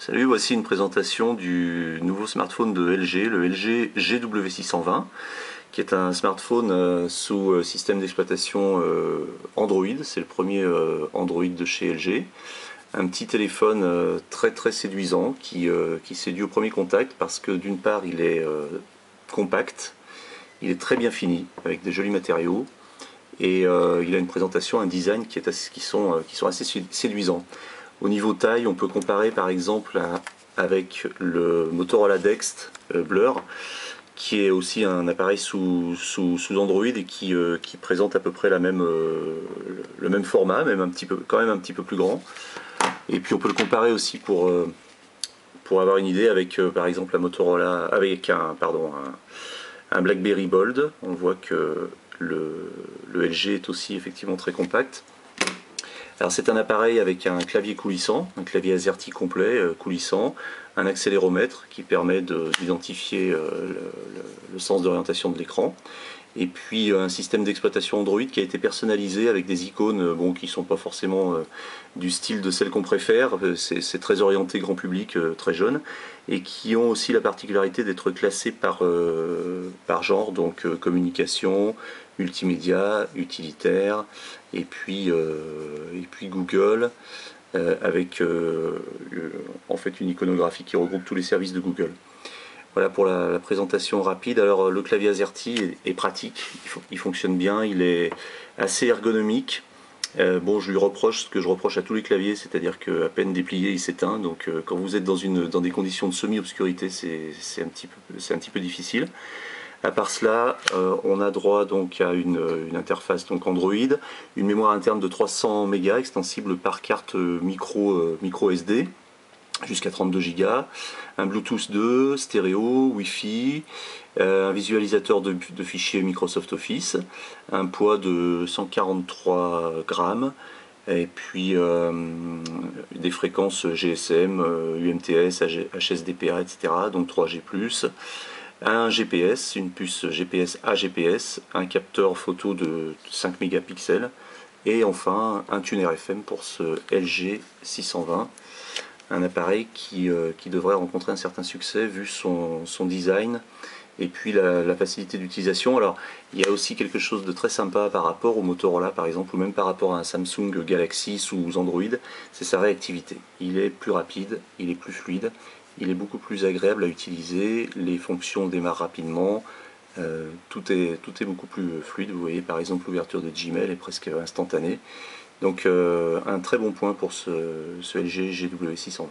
Salut, voici une présentation du nouveau smartphone de LG, le LG GW620, qui est un smartphone sous système d'exploitation Android. C'est le premier Android de chez LG. Un petit téléphone très séduisant qui séduit au premier contact parce que d'une part il est compact, il est très bien fini avec des jolis matériaux et il a une présentation, un design qui sont assez séduisants. Au niveau taille, on peut comparer par exemple avec le Motorola Dext Blur, qui est aussi un appareil sous Android et qui présente à peu près le même format, quand même un petit peu plus grand. Et puis on peut le comparer aussi pour avoir une idée avec par exemple la Motorola, avec un BlackBerry Bold. On voit que le LG est aussi effectivement très compact. Alors c'est un appareil avec un clavier coulissant, un clavier AZERTY complet coulissant, un accéléromètre qui permet d'identifier le sens d'orientation de l'écran, et puis un système d'exploitation Android qui a été personnalisé avec des icônes qui ne sont pas forcément du style de celles qu'on préfère, c'est très orienté grand public, très jeune, et qui ont aussi la particularité d'être classés par genre, donc communication, multimédia, utilitaire, et puis Google, avec en fait une iconographie qui regroupe tous les services de Google. Voilà pour la présentation rapide. Alors le clavier AZERTY est pratique, il fonctionne bien, il est assez ergonomique. Bon, je lui reproche ce que je reproche à tous les claviers, c'est-à-dire qu'à peine déplié, il s'éteint. Donc quand vous êtes dans des conditions de semi-obscurité, c'est un petit peu difficile. À part cela, on a droit donc à une interface donc Android, une mémoire interne de 300 mégas extensible par carte micro SD jusqu'à 32 Go, un Bluetooth 2, stéréo, Wi-Fi, un visualisateur de fichiers Microsoft Office, un poids de 143 grammes, et puis des fréquences GSM, UMTS, HSDPA, etc. Donc 3G+, un GPS, une puce GPS AGPS, un capteur photo de 5 mégapixels, et enfin un tuner FM pour ce LG 620. Un appareil qui devrait rencontrer un certain succès vu son design et puis la facilité d'utilisation. Alors il y a aussi quelque chose de très sympa par rapport au Motorola par exemple, ou même par rapport à un Samsung Galaxy sous Android, c'est sa réactivité. Il est plus rapide, il est plus fluide, il est beaucoup plus agréable à utiliser, les fonctions démarrent rapidement, tout est beaucoup plus fluide. Vous voyez par exemple l'ouverture de Gmail est presque instantanée. Donc un très bon point pour ce LG GW620.